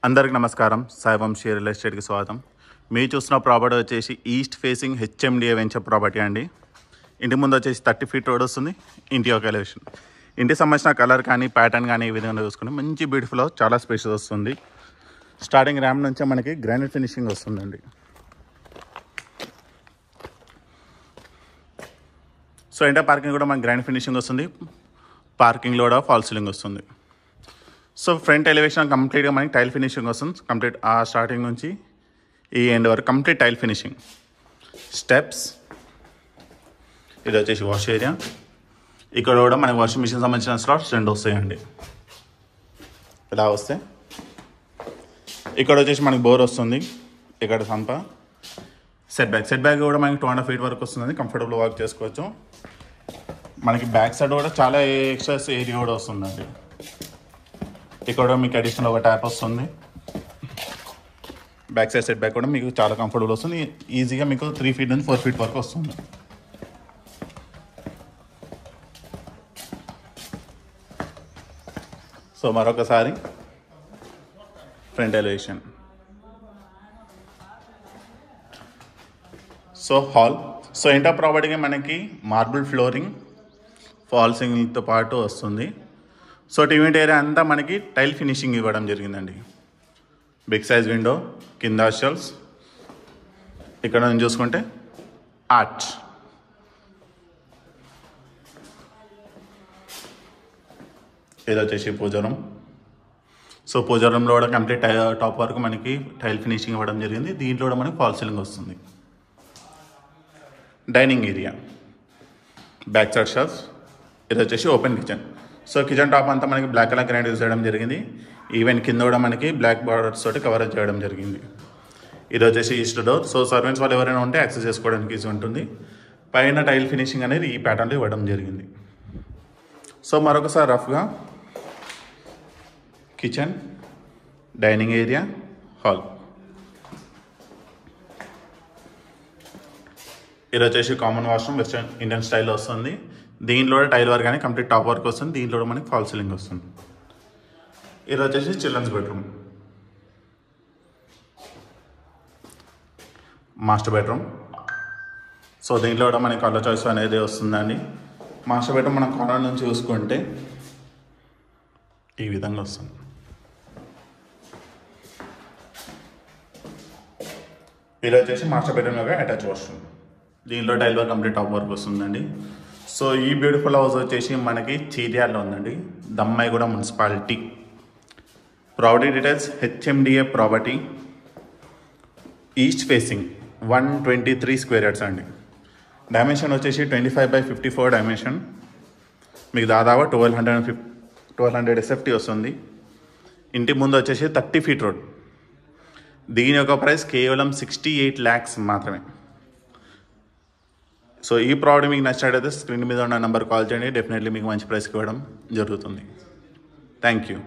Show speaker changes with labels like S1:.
S1: అందరికి నమస్కారం. సాయివంశీ రియల్ ఎస్టేట్కి స్వాగతం. మీరు చూస్తున్న ప్రాపర్టీ వచ్చేసి east facing HMDA venture property అండి. ఇంటి ముందు వచ్చేసి 30 ఫీట్ రోడ్ వస్తుంది. ఇంటి ఒక ఎలివేషన్, ఇంటికి సంబంధించిన కలర్ కానీ ప్యాటర్న్ కానీ ఈ విధంగా చూసుకుని మంచి బ్యూటిఫుల్, చాలా స్పేషియస్ వస్తుంది. స్టార్టింగ్ ర్యామ్ నుంచే మనకి గ్రానైట్ ఫినిషింగ్ వస్తుందండి. సో ఎంటర్ పార్కింగ్ కూడా మనకి గ్రానైట్ ఫినిషింగ్ వస్తుంది. పార్కింగ్లో కూడా ఫాల్ సీలింగ్ వస్తుంది. సో ఫ్రంట్ ఎలివేషన్ కంప్లీట్గా మనకి టైల్ ఫినిషింగ్ వస్తుంది. కంప్లీట్ ఆ స్టార్టింగ్ నుంచి ఈ ఎండ్ వరకు కంప్లీట్ టైల్ ఫినిషింగ్. స్టెప్స్, ఇది వచ్చేసి వాష్ ఏరియా. ఇక్కడ కూడా మనకి వాషింగ్ మిషన్ సంబంధించిన స్లాట్స్ 2 వస్తాయండి. ఇలా వస్తే ఇక్కడ వచ్చేసి మనకి బోర్ వస్తుంది. ఇక్కడ సంప సెట్ బ్యాక్ కూడా మనకి 2.5 ఫీట్ వరకు వస్తుంది. కంఫర్టబుల్ వర్క్ చేసుకోవచ్చు. మనకి బ్యాక్ సైడ్ కూడా చాలా ఎక్స్ట్రా ఏరియా కూడా వస్తుందండి. ఇక్కడ మీకు అడిషనల్ ఒక ట్యాప్ వస్తుంది. బ్యాక్ సైడ్ సెట్ బ్యాక్ కూడా మీకు చాలా కంఫర్టబుల్ వస్తుంది. ఈజీగా మీకు 3 ఫీట్ నుంచి 4 ఫీట్ వరకు వస్తుంది. సో మరొకసారి front elevation. So hall. So entire ప్రాపర్టీగా మనకి మార్బుల్ ఫ్లోరింగ్, ఫాల్ సీలింగ్తో పాటు వస్తుంది. సో టీవెంట్ ఏరియా అంతా మనకి టైల్ ఫినిషింగ్ ఇవ్వడం జరిగిందండి. బిగ్ సైజ్ విండో, కింద షెల్ఫ్స్, ఇక్కడ నుంచి చూసుకుంటే ఆర్చ్. ఇది వచ్చేసి పూజ రూమ్. సో పూజ రూమ్లో కూడా కంప్లీట్ టాప్ వరకు మనకి టైల్ ఫినిషింగ్ ఇవ్వడం జరిగింది. దీంట్లో కూడా మనకి ఫాల్ సీలింగ్ వస్తుంది. Dining area, back side shelves. ఇది వచ్చేసి open kitchen. So kitchen top అంతా మనకి బ్లాక్ కలర్ గ్రానైట్ యూజ్ చేయడం జరిగింది. ఈవెన్ కింద కూడా మనకి బ్లాక్ బార్డర్స్ తోటి కవరేజ్ చేయడం జరిగింది. ఇది వచ్చేసి ఈస్ట్ డోర్. సో సర్వెంట్స్ వాళ్ళు ఎవరైనా ఉంటే యాక్సెస్ చేసుకోవడానికి ఈజీ ఉంటుంది. పైన టైల్ ఫినిషింగ్ అనేది ఈ ప్యాటర్న్లో ఇవ్వడం జరిగింది. సో మరొకసారి రఫ్గా కిచెన్, డైనింగ్ ఏరియా, హాల్. ఇది వచ్చేసి కామన్ వాష్రూమ్, వెస్టర్న్ ఇండియన్ స్టైల్లో వస్తుంది. దీంట్లో టైల్ వర్క్ కానీ కంప్లీట్ టాప్ వర్క్ వస్తుంది. దీంట్లో కూడా మనకి ఫాల్ సీలింగ్ వస్తుంది. ఇది వచ్చేసి children's bedroom, master bedroom. So దీంట్లో కూడా మనకి కలర్ చాయిస్ అనేది వస్తుందండి. మాస్టర్ బెడ్రూమ్ మనం కార్నర్ నుంచి చూసుకుంటే ఈ విధంగా వస్తుంది. ఇది వచ్చేసి మాస్టర్ బెడ్రూమ్ యొక్క అటాచ్ వాష్రూమ్. దీంట్లో tile work complete top work వస్తుందండి. సో ఈ బ్యూటిఫుల్ హౌస్ వచ్చేసి మనకి చీర్యాలలో ఉందండి, Dammaiguda municipality. Property details: HMDA property, east facing, 123 square yards అండి. డైమెన్షన్ వచ్చేసి 25/54 డైమెన్షన్. మీకు దాదాపు 1200 ఎస్ఎఫ్టీ వస్తుంది. ఇంటి ముందు వచ్చేసి 30 ఫీట్ రోడ్. దీని యొక్క ప్రైస్ కేవలం 68 lakhs మాత్రమే. సో ఈ ప్రాపర్టీ మీకు నచ్చినట్టయితే స్క్రీన్ మీద ఉన్న నెంబర్ కాల్ చేయండి. డెఫినెట్లీ మీకు మంచి ప్రైస్కి ఇవ్వడం జరుగుతుంది. Thank you.